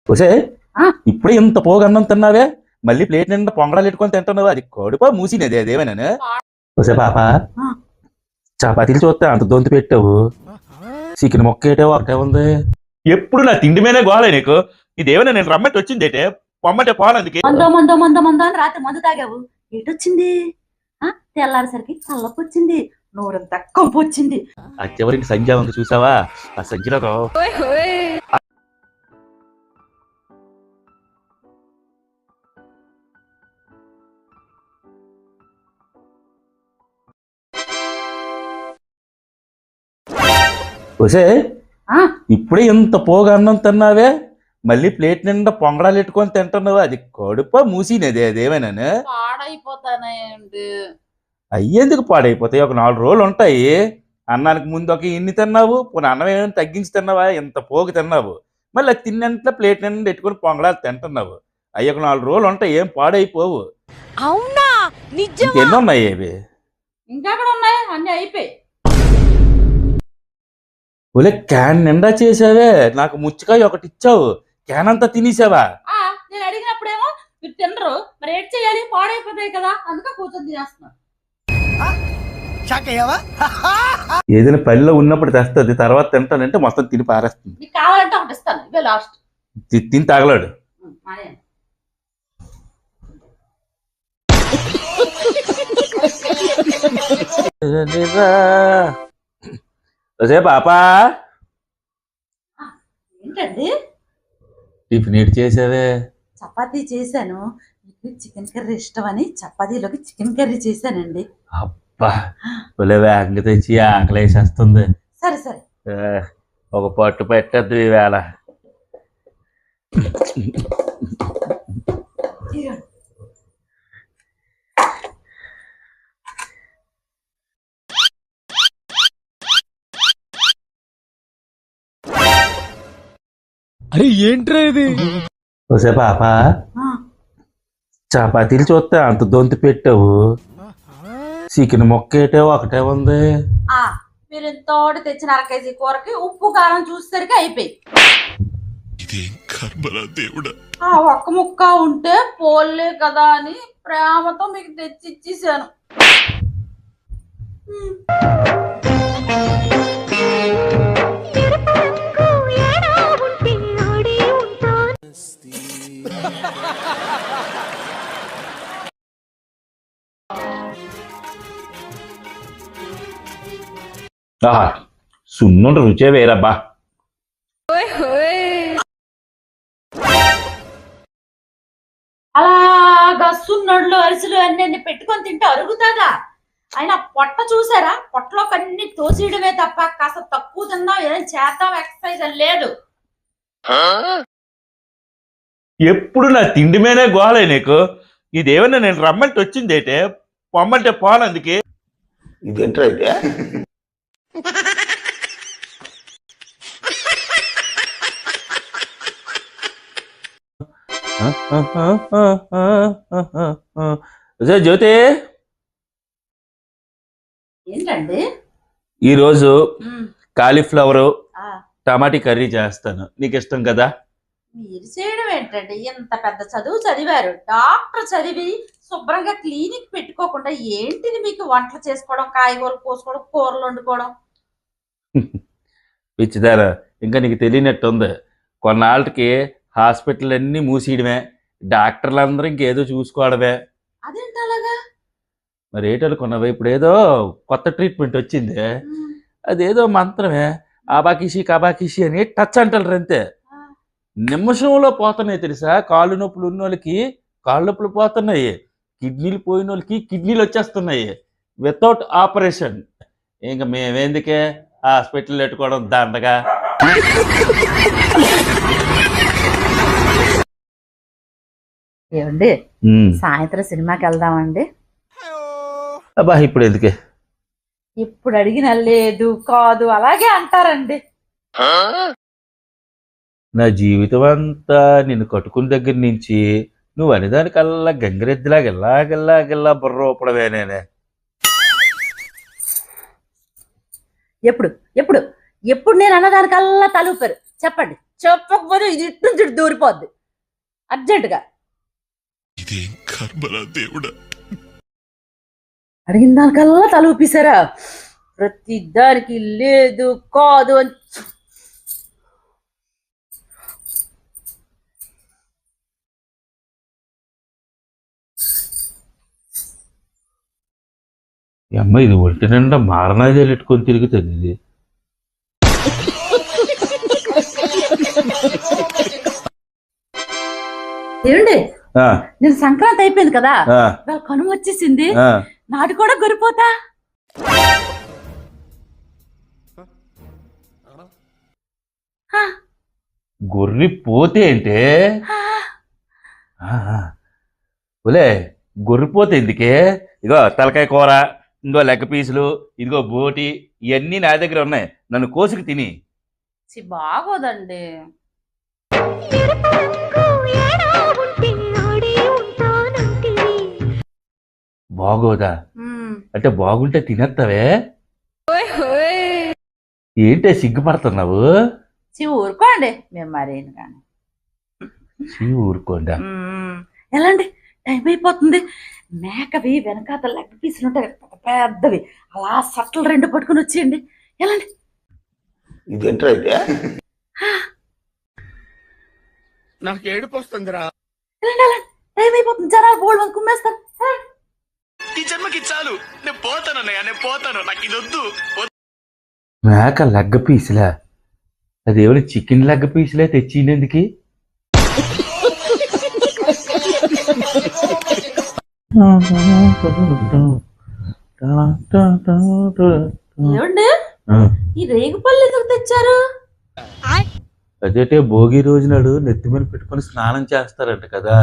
ఒసే ఇప్పుడే ఇంత పోగన్నం తిన్నావే మళ్ళీ ప్లేట్ నిండా పొంగడాలు పెట్టుకొని తింటున్నావు. అది కడుపా మూసినది అదేమేనా? ఒసే పాప, చపాతీలు చూస్తే అంత దొంతు పెట్టావు, చికెన్ మొక్క ఏటో ఒకటే ఉంది. ఎప్పుడు నా తిండి మీదే గోలే నీకు. ఇదేమైనా నేను రమ్మటి వచ్చిందేటే పొమ్మటే పోనందుకే. మందో మందో మందో మందో అని రాత్రి మందు తాగావు, ఏటొచ్చింది? తెల్లారేసరికి చల్లకొచ్చింది, నోరంతా కంపు వచ్చింది. ఆ చివరికి సంధ్య వంక చూసావా? ఆ సంధ్యలో ఒసే ఇప్పుడే ఇంత పోగన్నం తిన్నావే మళ్ళీ ప్లేట్ నిండా పొంగడాలు పెట్టుకొని తింటున్నావు. అది కడుపా మూసినది అదేమేనా? పాడైపోతానండి. అయ్యేందుకు పాడైపోతాయి? ఒక 4 రోజులు ఉంటాయి. అన్నానికి ముందు ఒక ఇన్ని తిన్నావు, పోనీ అన్నం ఏమైనా తగ్గించి తిన్నావా? ఇంత పోగు తిన్నావు, మళ్ళీ అది తిన్నంట్లో ప్లేట్ నిండా పెట్టుకొని పొంగడాలు తింటున్నావు. అవి ఒక 4 రోజులు ఉంటాయి, ఏం పాడైపోవు. అవునా? ఎన్ని ఉన్నాయి అవి? ఇంకా కూడా ఉన్నాయి, అన్ని అయిపోయి. ఒలే క్యాన్ నిండా చేసావే, నాకు ముచ్చికాయ ఒకటి ఇచ్చావు, క్యాన్ అంతా తినేసావా? నేను అడిగినప్పుడేమో మీరు తినరు, మరి ఏం చేయాలి? పాడైపోతాయి కదా, అందుకే కూర్చొని తినేస్తున్నా. ఏదైనా పనిలో ఉన్నప్పుడు తెస్తుంది, తర్వాత తింటానంటే మొత్తం తిని పారేస్తుంది. నీకు కావాలంటే ఒకటి ఇస్తాను, ఇవే లాస్ట్. తిని తగలాడు. పాపా, ఏంటండి? టిఫిన్ ఏడు చేసావే? చపాతీ చేశాను. మీకు చికెన్ కర్రీ ఇష్టం అని చపాతీలోకి చికెన్ కర్రీ చేశానండి. అబ్బా, వేగంగా తెచ్చి ఆకలి వేసేస్తుంది. సరే సరే, ఒక పట్టు పెట్టద్దు ఈవేళ. అరే ఏంట్రా ఇది? ఒసే పాప, చపాతీలు చూస్తే అంత దొంతు పెట్టావు, చికెన్ మొక్క ఏటో ఒకటే ఉంది. మీరు ఇంతోటి తెచ్చిన 1/2 కేజీ కూరకి ఉప్పు కారం చూసేసరికి అయిపోయి. ఒక్క ముక్క ఉంటే పోలే కదా అని ప్రేమతో మీకు తెచ్చి ఇచ్చేసాను. సున్నుండ రుచే వేరబ్బా. అలాగా సున్నోళ్ళు అరిసెలు అన్ని పెట్టుకొని తింటే అరుగుతుందా? అయినా పొట్ట చూసారా? పొట్టలోకి అన్ని తోసేయడమే తప్ప కాస్త తక్కువ తిందాం, ఏదైనా చేద్దాం ఎక్సర్సైజ్ అని లేదు. ఎప్పుడు నా తిండి మీదే గోలే నీకు. ఇదేమన్నా నేను రమ్మంటే వచ్చిందేటే పొమ్మంటే పోనందుకే. ఇదేంట్రా అయితే? జ్యోతి, ఏంటండి ఈరోజు కాలీఫ్లవర్ టమాటీ కర్రీ చేస్తాను, నీకు ఇష్టం కదా? మీరు చేయడం ఏంటండి? ఎంత పెద్ద చదువు చదివారు, డాక్టర్ చదివి శుభ్రంగా క్లినిక్ పెట్టుకోకుండా ఏంటిది మీకు వంటలు చేసుకోవడం, కాయగూరలు కోసుకోవడం, కూరలు వండుకోవడం? పిచ్చిదారా, ఇంకా నీకు తెలియనట్టుంది. కొన్నాళ్ళకి హాస్పిటల్ అన్నీ మూసేయడమే, డాక్టర్లు అందరూ ఇంకేదో చూసుకోవడమే. అదేంటి అలాగా? మరి ఏటనుకున్నావా? ఇప్పుడు ఏదో కొత్త ట్రీట్మెంట్ వచ్చింది, అదేదో మంత్రమే, ఆబాకిషి కబాకిషి అని టచ్ అంటారు అంతే. నిమిషంలో పోతున్నాయి తెలుసా. కాళ్ళు నొప్పులు ఉన్న వాళ్ళకి కాళ్ళు నొప్పులు పోతున్నాయి, కిడ్నీలు పోయిన వాళ్ళకి కిడ్నీలు వచ్చేస్తున్నాయి వితౌట్ ఆపరేషన్. ఇంకా మేమేందుకే హాస్పిటల్ పెట్టుకోవడం దండగా. ఏమండి, సాయంత్రం సినిమాకి వెళ్దామండి? అబ్బా, ఇప్పుడు ఎందుకే? ఇప్పుడు అడిగిన లేదు కాదు అలాగే అంటారండి. నా జీవితం అంతా నిన్ను కట్టుకున్న దగ్గర నుంచి నువ్వు అనేదానికల్లా గంగిరెద్దులాగా ఇలాగెల్లాగెల్లా బుర్ర ఊపడమే. నేనే ఎప్పుడు ఎప్పుడు ఎప్పుడు నేను అన్నదానికల్లా తలూపారు? చెప్పండి చెప్పకపోతే ఇది ఇటు నుంచి ఇటు దూరిపోద్ది అర్జెంటుగా. ఇదేం కర్మరా దేవుడా. అడిగిన దానికల్లా తల ఊపిసారా? ప్రతి దానికి లేదు కాదు అని. ఈ అమ్మాయి ఇది ఒంటి నిండా మారణాదేలు ఎట్టుకొని తిరుగుతుంది ఇది. ఏమండి ఆ, నేను సంక్రాంతి అయిపోయింది కదా, ఆ, ఇవాళ కనుమ వచ్చేసింది, ఆ. నాటి కూడా గొరిపోతా. గొర్రె పోతే అంటే ఒలే గొర్రెపోతే ఎందుకే? ఇగో తలకాయ కూర, ఇంకో లెగ్ పీసులు, ఇదిగో బోటి, ఇవన్నీ నా దగ్గర ఉన్నాయి. నన్ను కోసుకు తిని. బాగోదండి. బాగోదా? అంటే బాగుంటే తినేస్తావే? ఏంటే సిగ్గుపడుతున్నావు? ఊరుకోండి మేము మరేను కానీ. ఊరుకోండా. ఎలాంటి టైం అయిపోతుంది. మేకవి వెనకాత లెగ్ పీసులు ఉంటాయి పెద్దవి, అలా సట్టలు 2 పట్టుకుని వచ్చేయండి. ఎలాంటి ఇదేంట్రా అయితే? నాకు ఏడుపు వస్తుందిరా. ఎలాంటి ఎలాంటి టైం అయిపోతుంది. జనాలు బోల్డ్ మంది కుమ్మేస్తారు. ఈ జన్మకి చాలు, నేను పోతాను అన్నయ్య, నేను పోతాను, నాకు ఇది వద్దు. మేక లెగ్ పీసులా? అదేమైనా చికెన్ లెగ్ పీసులే తెచ్చిండేందుకు? ఏమండి ఈ రేగుపళ్ళు ఎందుకు తెచ్చారు? అదేటే భోగి రోజు నాడు నెత్తి మీద పెట్టుకొని స్నానం చేస్తారంట కదా.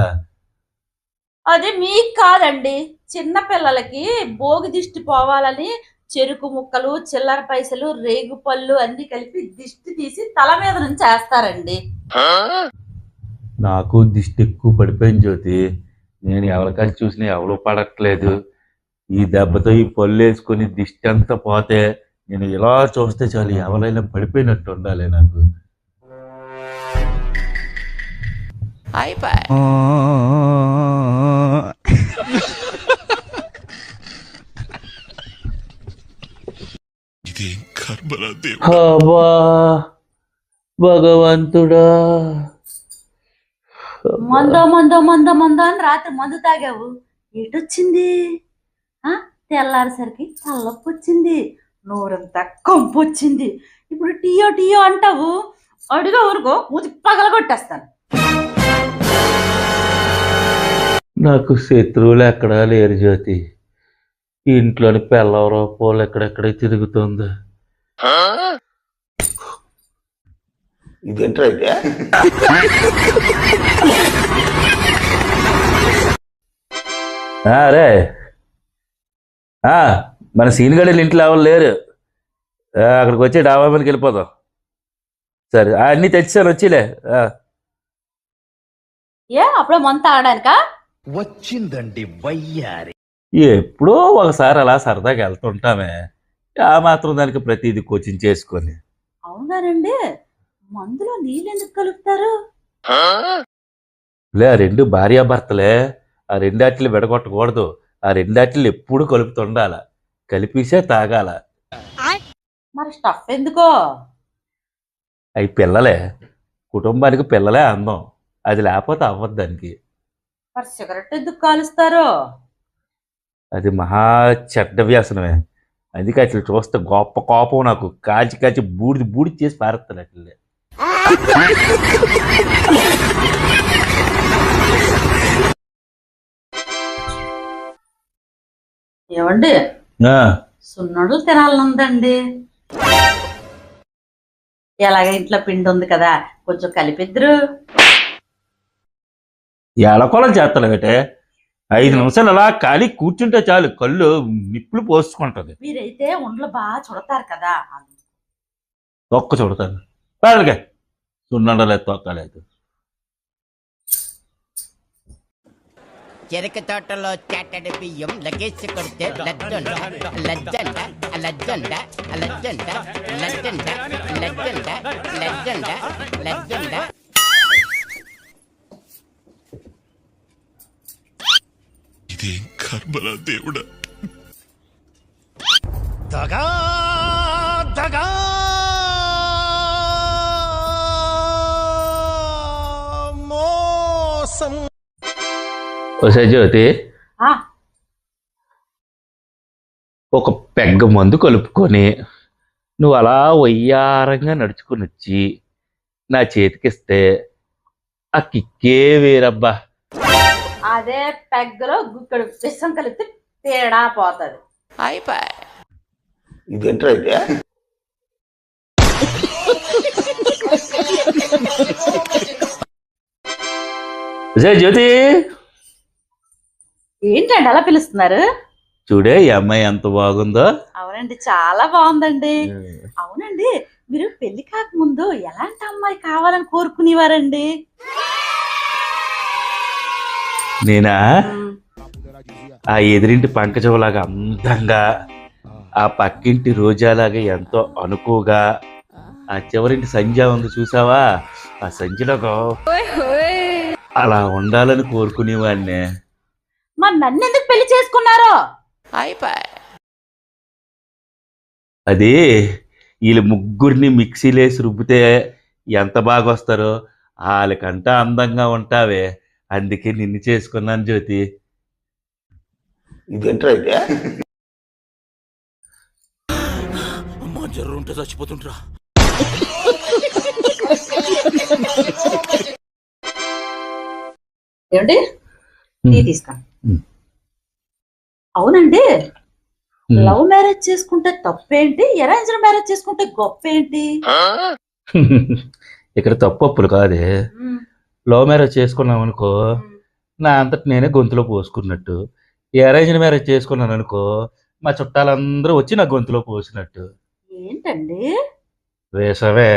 అది మీకు కాదండి, చిన్న పిల్లలకి భోగి దిష్టి పోవాలని చెరుకు ముక్కలు, చిల్లర పైసలు, రేగుపళ్ళు అన్ని కలిపి దిష్టి తీసి తల మీద నుంచి వేస్తారండి. నాకు దిష్టి ఎక్కువ పడిపోయింది జ్యోతి. నేను ఎవరికాసి చూసినా ఎవరు పడట్లేదు. ఈ దెబ్బతో ఈ పళ్ళు వేసుకొని దిష్టి అంతా పోతే నేను ఇలా చూస్తే చాలు ఎవరైనా పడిపోయినట్టు ఉండాలి నాకు. ఇదేం కర్మరా దేవుడా. అబ్బా భగవంతుడా. మందో మందో మందో మందో అని రాత్రి మందు తాగావు, ఎటొచ్చింది? తెల్లారేసరికి తలనొప్పి వచ్చింది, నోరంతా కంపు వచ్చింది. ఇప్పుడు టీయో టీయో అంటావు, అడిగా ఊరుకో మూతి పగలగొట్టేస్తాను. నాకు శత్రువులు ఎక్కడా లేరు జ్యోతి. ఇంట్లోని పిల్లవరో పోలు ఎక్కడెక్కడ తిరుగుతుంది. ఇదేంట్రా అయితే? అరే మన సీనిగడలు ఇంట్లో ఎవరు లేరు. అక్కడికి వచ్చి డాబా మీదకి వెళ్ళిపోదాం. సరే అన్నీ తెచ్చాను వచ్చిలే. ఏ అప్పుడే మంత ఆడానికా? వచ్చిందండి వయ్యారి. ఎప్పుడో ఒకసారి అలా సరదాగా వెళ్తుంటామే. ఆ మాత్రం దానికి ప్రతిదీ కోచింగ్ చేసుకొని. అవునారండి, మందులో నీళ్ళు ఎందుకు కలుపుతారు? లే 2 భార్యాభర్తలే, ఆ 2 ఆటలు విడగొట్టకూడదు. ఆ 2 ఆటలు ఎప్పుడు కలుపుతుండాల, కలిపిసే తాగాల. మరి స్టఫ్ ఎందుకో? అవి పిల్లలే, కుటుంబానికి పిల్లలే అందం. అది లేకపోతే అవ్వదు దానికి. మరి సిగరెట్ ఎందుకు కాలుస్తారు? అది మహా చెడ్డ వ్యసనమే. అందుకే అట్లా చూస్తే గొప్ప కోపం నాకు. కాల్చి కాల్చి బూడిది బూడిది చేసి పారేస్తాను అట్లే. ఏమండి సున్నడు తినాలనుందండి. ఎలాగ ఇంట్లో పిండి ఉంది కదా, కొంచెం కలిపిద్దరు. ఎలకొలం చేస్తాను బేటే. 5 నిమిషాలు అలా ఖాళీ కూర్చుంటే చాలు, కళ్ళు నిప్పులు పోసుకుంటది. మీరైతే ఒంట్లో బాగా చుడతారు కదా. తొక్క చూడతాను బాగా సున్నుండలేదు, తొక్కలేదు. చెరుకు తోటలో చాటడి బియ్యం లగేసి కొడితే లజ్జండ లజ్జండ లజ్జండ లజ్జండ లజ్జండ లజ్జండ లజ్జండ లజ్జండ. ఇదేం కర్మలా దేవుడా. దగా దగా మోసం. వసే జ్యోతి, ఆ, ఒక పెగ్గ మందు కలుపుకొని నువ్వు అలా వయ్యారంగా నడుచుకుని వచ్చి నా చేతికిస్తే ఆ కిక్కే వేరబ్బా. అదే పెగ్గలో గుక్కడు విషం కలిపితే తేడా పోతుంది. ఇదేంట్రా అయితే? వసే జ్యోతి, ఏంటండి అలా పిలుస్తున్నారు? చూడే ఈ అమ్మాయి ఎంత బాగుందో. అవునండి, చాలా బాగుందండి. అవునండి, మీరు పెళ్లి కాకముందు ఎలాంటి అమ్మాయి కావాలని కోరుకునేవారండి? నేనా ఆ ఎదురింటి పంకజంలాగా అందంగా, ఆ పక్కింటి రోజాలాగా ఎంతో అనుకువగా, ఆ చివరింటి సంధ్య ఉంది చూసావా, ఆ సంధ్యలో అలా ఉండాలని కోరుకునేవాడిని. మరి నన్ను ఎందుకు పెళ్లి చేసుకున్నారో? అది వీళ్ళు ముగ్గురిని మిక్సీలేసి రుబ్బితే ఎంత బాగా వస్తారో వాళ్ళకంట అందంగా ఉంటావే, అందుకే నిన్ను చేసుకున్నాను జ్యోతి. ఇదేంట్రా అయితే? అమ్మా జర్రుంటే చచ్చిపోతుంటరా. ఏమండి, టీ తీస్తాను. అవునండి, లవ్ మ్యారేజ్ చేసుకుంటే తప్పేంటి, అరేంజ్డ్ మ్యారేజ్ చేసుకుంటే గొప్ప ఏంటి? ఇక్కడ తప్పప్పులు కాదే. లవ్ మ్యారేజ్ చేసుకున్నాం అనుకో, నా అంతటి నేనే గొంతులో పోసుకున్నట్టు. ఈ అరేంజ్డ్ మ్యారేజ్ చేసుకున్నాను అనుకో, మా చుట్టాలందరూ వచ్చి నా గొంతులో పోసినట్టు. ఏంటండి? వేసవే.